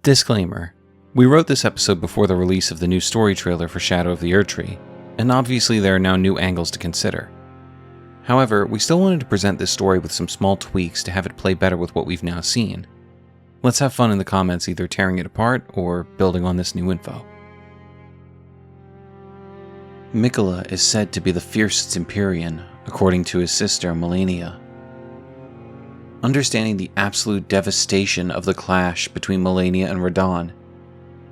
Disclaimer. We wrote this episode before the release of the new story trailer for Shadow of the Erdtree, and obviously there are now new angles to consider. However, we still wanted to present this story with some small tweaks to have it play better with what we've now seen. Let's have fun in the comments either tearing it apart or building on this new info. Miquella is said to be the fiercest Empyrean, according to his sister Malenia. Understanding the absolute devastation of the clash between Malenia and Radahn,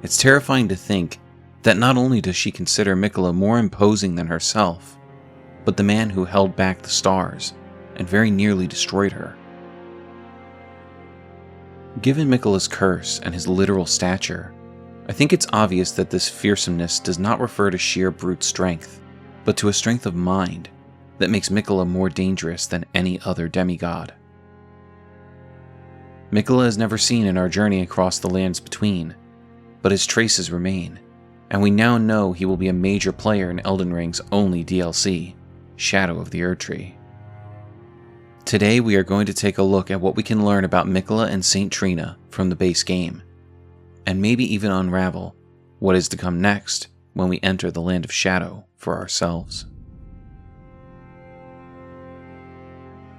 it's terrifying to think that not only does she consider Miquella more imposing than herself, but the man who held back the stars and very nearly destroyed her. Given Miquella's curse and his literal stature, I think it's obvious that this fearsomeness does not refer to sheer brute strength, but to a strength of mind that makes Miquella more dangerous than any other demigod. Miquella is never seen in our journey across the lands between, but his traces remain, and we now know he will be a major player in Elden Ring's only DLC, Shadow of the Erdtree. Today we are going to take a look at what we can learn about Miquella and Saint Trina from the base game, and maybe even unravel what is to come next when we enter the Land of Shadow for ourselves.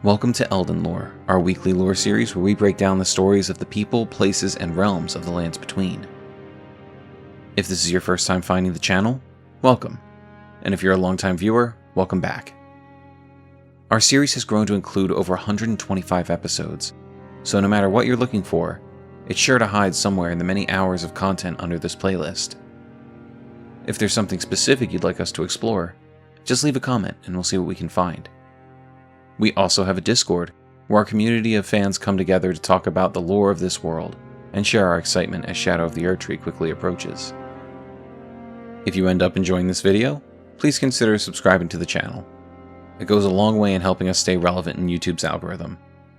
Welcome to Elden Lore, our weekly lore series where we break down the stories of the people, places, and realms of the lands between. If this is your first time finding the channel, welcome, and if you're a longtime viewer, welcome back. Our series has grown to include over 125 episodes, so no matter what you're looking for, it's sure to hide somewhere in the many hours of content under this playlist. If there's something specific you'd like us to explore, just leave a comment and we'll see what we can find. We also have a Discord, where our community of fans come together to talk about the lore of this world and share our excitement as Shadow of the Erdtree quickly approaches. If you end up enjoying this video, please consider subscribing to the channel. It goes a long way in helping us stay relevant in YouTube's algorithm,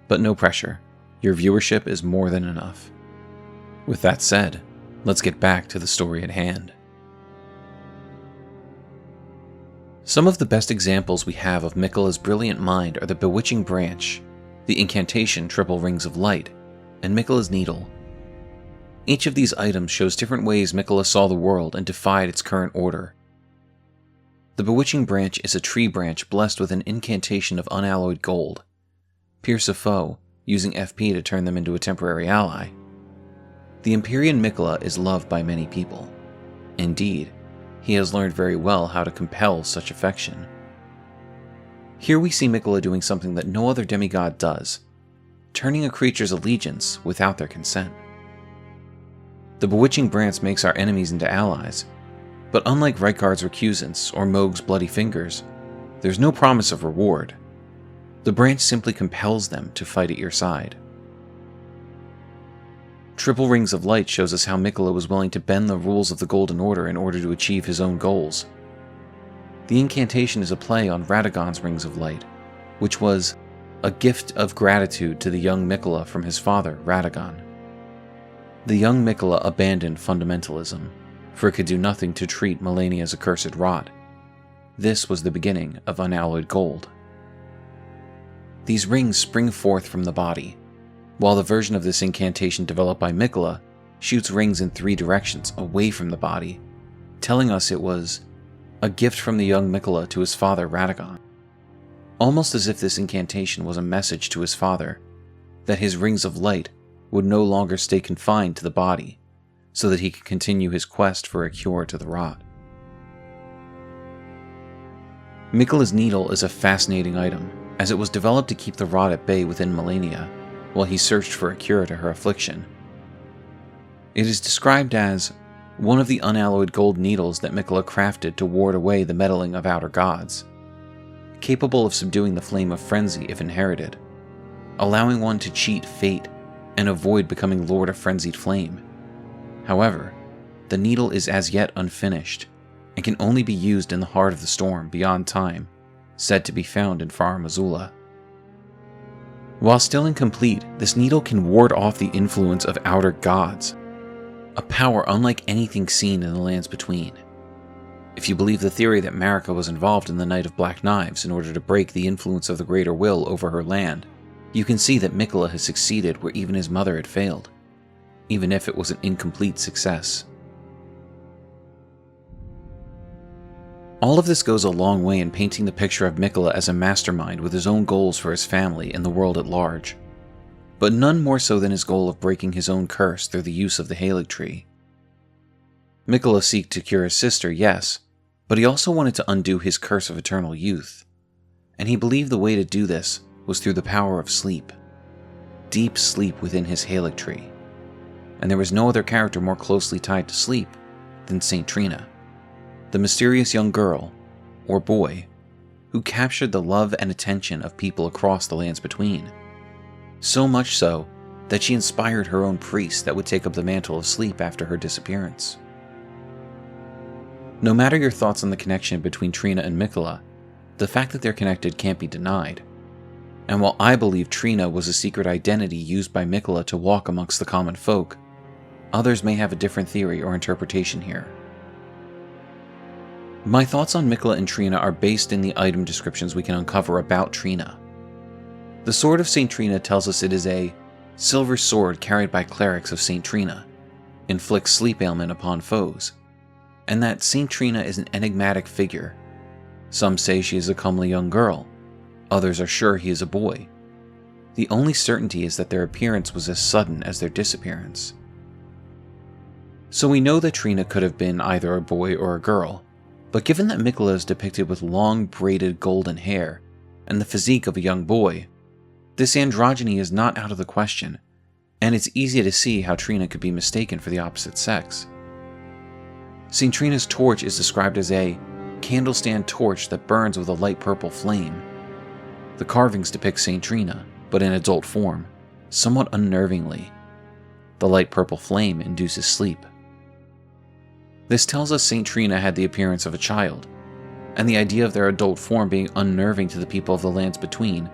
but no pressure. Your viewership is more than enough. With that said, let's get back to the story at hand. Some of the best examples we have of Miquella's brilliant mind are the Bewitching Branch, the incantation Triple Rings of Light, and Miquella's Needle. Each of these items shows different ways Miquella saw the world and defied its current order. The Bewitching Branch is a tree branch blessed with an incantation of unalloyed gold. Pierce a foe, using FP to turn them into a temporary ally. The Empyrean Miquella is loved by many people. Indeed, he has learned very well how to compel such affection. Here we see Miquella doing something that no other demigod does, turning a creature's allegiance without their consent. The Bewitching Branch makes our enemies into allies, but unlike Rykard's Recusants or Mohg's Bloody Fingers, there's no promise of reward. The branch simply compels them to fight at your side. Triple Rings of Light shows us how Miquella was willing to bend the rules of the Golden Order in order to achieve his own goals. The incantation is a play on Radagon's Rings of Light, which was a gift of gratitude to the young Miquella from his father, Radagon. The young Miquella abandoned fundamentalism, for it could do nothing to treat Malenia's accursed rot. This was the beginning of unalloyed gold. These rings spring forth from the body, while the version of this incantation developed by Miquella shoots rings in 3 directions away from the body, telling us it was a gift from the young Miquella to his father Radagon. Almost as if this incantation was a message to his father, that his rings of light would no longer stay confined to the body, so that he could continue his quest for a cure to the rot. Miquella's Needle is a fascinating item, as it was developed to keep the rot at bay within Malenia, while he searched for a cure to her affliction. It is described as one of the unalloyed gold needles that Miquella crafted to ward away the meddling of outer gods, capable of subduing the flame of frenzy if inherited, allowing one to cheat fate and avoid becoming Lord of Frenzied Flame. However, the needle is as yet unfinished, and can only be used in the heart of the storm beyond time, said to be found in Far Missoula. While still incomplete, this needle can ward off the influence of outer gods, a power unlike anything seen in the lands between. If you believe the theory that Marika was involved in the Night of Black Knives in order to break the influence of the Greater Will over her land, you can see that Miquella has succeeded where even his mother had failed. even if it was an incomplete success. All of this goes a long way in painting the picture of Miquella as a mastermind with his own goals for his family and the world at large, but none more so than his goal of breaking his own curse through the use of the Erdtree. Miquella sought to cure his sister, yes, but he also wanted to undo his curse of eternal youth, and he believed the way to do this was through the power of sleep. Deep sleep within his Erdtree, and there was no other character more closely tied to sleep than Saint Trina, the mysterious young girl, or boy, who captured the love and attention of people across the lands between. So much so that she inspired her own priest that would take up the mantle of sleep after her disappearance. No matter your thoughts on the connection between Trina and Miquella, the fact that they're connected can't be denied. And while I believe Trina was a secret identity used by Miquella to walk amongst the common folk, others may have a different theory or interpretation here. My thoughts on Miquella and Trina are based in the item descriptions we can uncover about Trina. The Sword of Saint Trina tells us it is a silver sword carried by clerics of Saint Trina, inflicts sleep ailment upon foes, and that Saint Trina is an enigmatic figure. Some say she is a comely young girl, others are sure he is a boy. The only certainty is that their appearance was as sudden as their disappearance. So we know that Trina could have been either a boy or a girl, but given that Miquella is depicted with long braided golden hair and the physique of a young boy, this androgyny is not out of the question, and it's easy to see how Trina could be mistaken for the opposite sex. Saint Trina's torch is described as a candlestand torch that burns with a light purple flame. The carvings depict Saint Trina, but in adult form, somewhat unnervingly. The light purple flame induces sleep. This tells us Saint Trina had the appearance of a child, and the idea of their adult form being unnerving to the people of the lands between,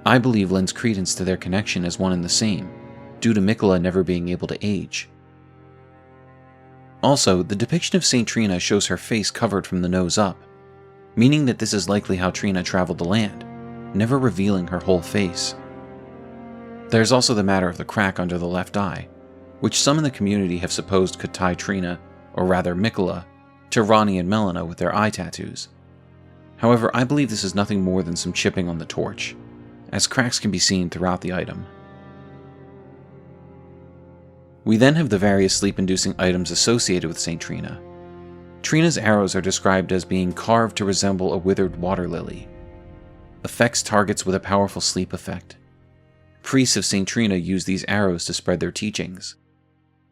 I believe lends credence to their connection as one and the same, due to Miquella never being able to age. Also, the depiction of Saint Trina shows her face covered from the nose up, meaning that this is likely how Trina traveled the land, never revealing her whole face. There's also the matter of the crack under the left eye, which some in the community have supposed could tie Trina, or rather Miquella, to Ronnie and Melina with their eye tattoos. However, I believe this is nothing more than some chipping on the torch, as cracks can be seen throughout the item. We then have the various sleep-inducing items associated with Saint Trina. Trina's arrows are described as being carved to resemble a withered water lily. Affects targets with a powerful sleep effect. Priests of Saint Trina use these arrows to spread their teachings.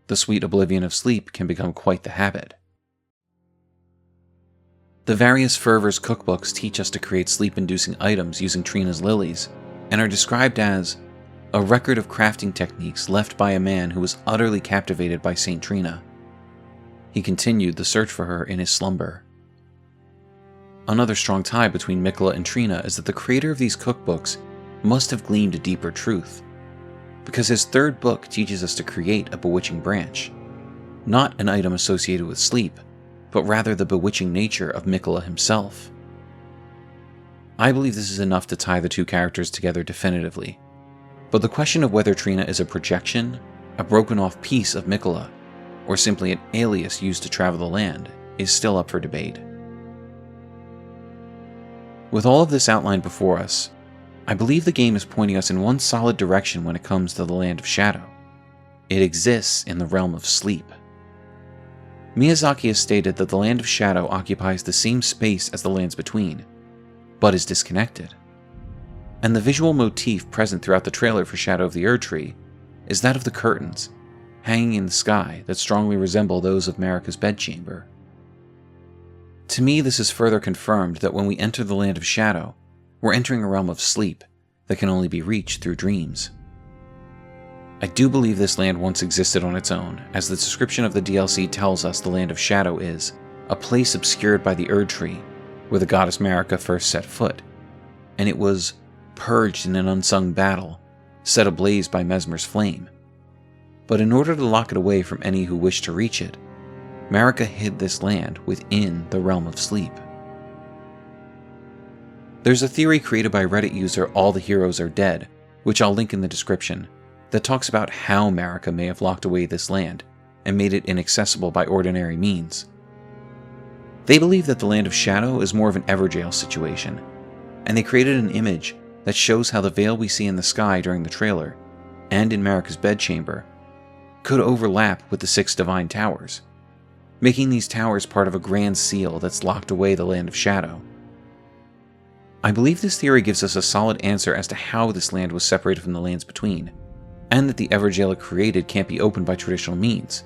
The sweet oblivion of sleep can become quite the habit. The various fervors cookbooks teach us to create sleep-inducing items using Trina's lilies, and are described as a record of crafting techniques left by a man who was utterly captivated by Saint Trina. He continued the search for her in his slumber. Another strong tie between Miquella and Trina is that the creator of these cookbooks must have gleaned a deeper truth, because his third book teaches us to create a bewitching branch, not an item associated with sleep, but rather the bewitching nature of Miquella himself. I believe this is enough to tie the two characters together definitively, but the question of whether Trina is a projection, a broken off piece of Miquella, or simply an alias used to travel the land is still up for debate. With all of this outlined before us, I believe the game is pointing us in one solid direction when it comes to the Land of Shadow. It exists in the realm of sleep. Miyazaki has stated that the Land of Shadow occupies the same space as the lands between, but is disconnected. And the visual motif present throughout the trailer for Shadow of the Erdtree is that of the curtains, hanging in the sky that strongly resemble those of Marika's bedchamber. To me, this is further confirmed that when we enter the Land of Shadow, we're entering a realm of sleep that can only be reached through dreams. I do believe this land once existed on its own, as the description of the DLC tells us the Land of Shadow is a place obscured by the Erdtree, where the goddess Marika first set foot, and it was purged in an unsung battle, set ablaze by Mesmer's flame. But in order to lock it away from any who wished to reach it, Marika hid this land within the realm of sleep. There's a theory created by Reddit user All the Heroes Are Dead, which I'll link in the description, that talks about how Marika may have locked away this land and made it inaccessible by ordinary means. They believe that the Land of Shadow is more of an Evergaol situation, and they created an image that shows how the veil we see in the sky during the trailer, and in Marika's bedchamber, could overlap with the 6 divine towers, making these towers part of a grand seal that's locked away the Land of Shadow. I believe this theory gives us a solid answer as to how this land was separated from the lands between, and that the Evergaol it created can't be opened by traditional means,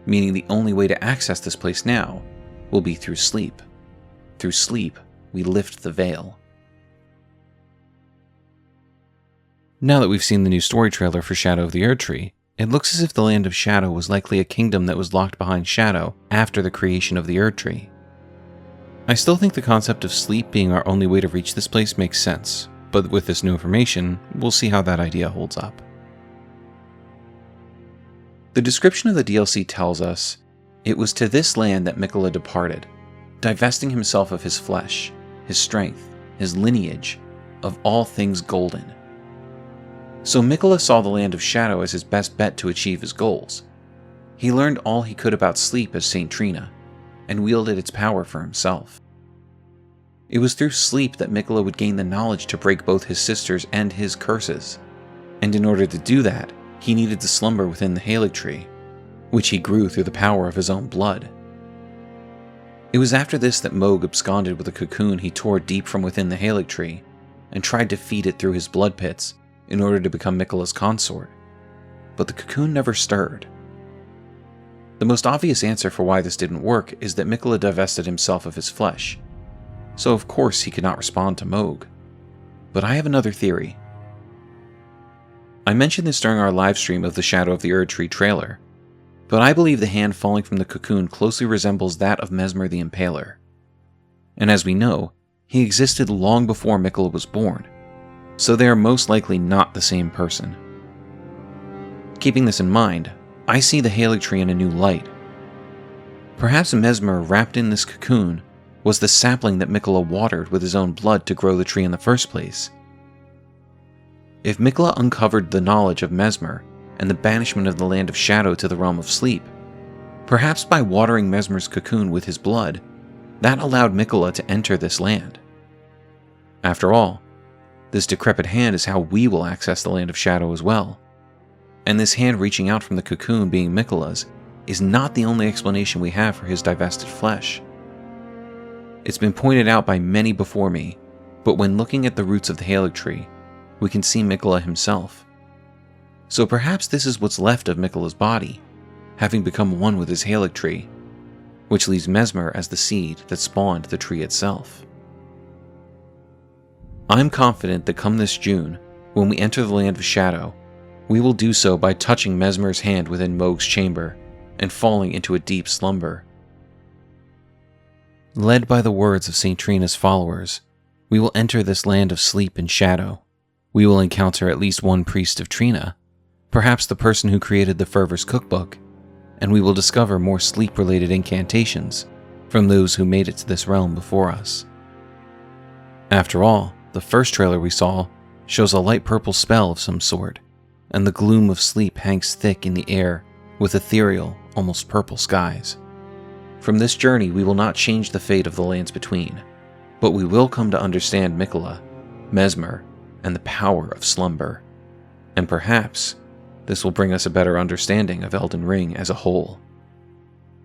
meaning the only way to access this place now will be through sleep. Through sleep, we lift the veil. Now that we've seen the new story trailer for Shadow of the Erdtree, it looks as if the Land of Shadow was likely a kingdom that was locked behind shadow after the creation of the Erdtree. I still think the concept of sleep being our only way to reach this place makes sense, but with this new information, we'll see how that idea holds up. The description of the DLC tells us, "It was to this land that Miquella departed, divesting himself of his flesh, his strength, his lineage, of all things golden." So Miquella saw the Land of Shadow as his best bet to achieve his goals. He learned all he could about sleep as Saint Trina, and wielded its power for himself. It was through sleep that Miquella would gain the knowledge to break both his sisters and his curses, and in order to do that, he needed to slumber within the Erdtree, which he grew through the power of his own blood. It was after this that Mohg absconded with a cocoon he tore deep from within the Erdtree, and tried to feed it through his blood pits in order to become Miquella's consort, but the cocoon never stirred. The most obvious answer for why this didn't work is that Miquella divested himself of his flesh, so of course he could not respond to Mohg. But I have another theory. I mentioned this during our livestream of the Shadow of the Erdtree trailer, but I believe the hand falling from the cocoon closely resembles that of Mezmer the Impaler. And as we know, he existed long before Miquella was born, so they are most likely not the same person. Keeping this in mind, I see the Erdtree in a new light. Perhaps Mezmer, wrapped in this cocoon, was the sapling that Miquella watered with his own blood to grow the tree in the first place. If Miquella uncovered the knowledge of Mezmer and the banishment of the Land of Shadow to the realm of sleep, perhaps by watering Mezmer's cocoon with his blood, that allowed Miquella to enter this land. After all, this decrepit hand is how we will access the Land of Shadow as well. And this hand reaching out from the cocoon being Miquella's is not the only explanation we have for his divested flesh. It's been pointed out by many before me, but when looking at the roots of the Erdtree, we can see Miquella himself. So perhaps this is what's left of Miquella's body, having become one with his Erdtree, which leaves Mezmer as the seed that spawned the tree itself. I'm confident that come this June, when we enter the Land of Shadow, we will do so by touching Mezmer's hand within Mohg's chamber and falling into a deep slumber. Led by the words of St. Trina's followers, we will enter this land of sleep and shadow. We will encounter at least one priest of Trina, perhaps the person who created the Fervor's cookbook, and we will discover more sleep-related incantations from those who made it to this realm before us. After all, the first trailer we saw shows a light purple spell of some sort, and the gloom of sleep hangs thick in the air with ethereal, almost purple skies. From this journey, we will not change the fate of the lands between, but we will come to understand Miquella, Mezmer, and the power of slumber. And perhaps this will bring us a better understanding of Elden Ring as a whole.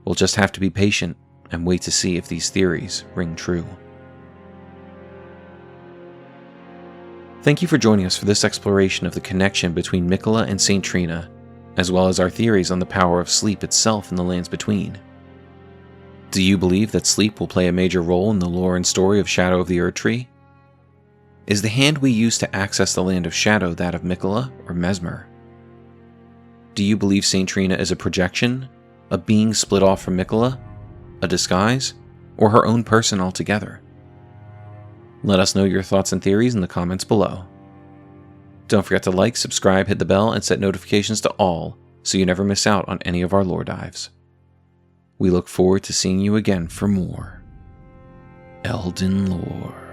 We'll just have to be patient and wait to see if these theories ring true. Thank you for joining us for this exploration of the connection between Miquella and St. Trina, as well as our theories on the power of sleep itself in the lands between. Do you believe that sleep will play a major role in the lore and story of Shadow of the Erdtree? Is the hand we use to access the Land of Shadow that of Miquella or Mezmer? Do you believe St. Trina is a projection, a being split off from Miquella, a disguise, or her own person altogether? Let us know your thoughts and theories in the comments below. Don't forget to like, subscribe, hit the bell, and set notifications to all so you never miss out on any of our lore dives. We look forward to seeing you again for more Elden Lore.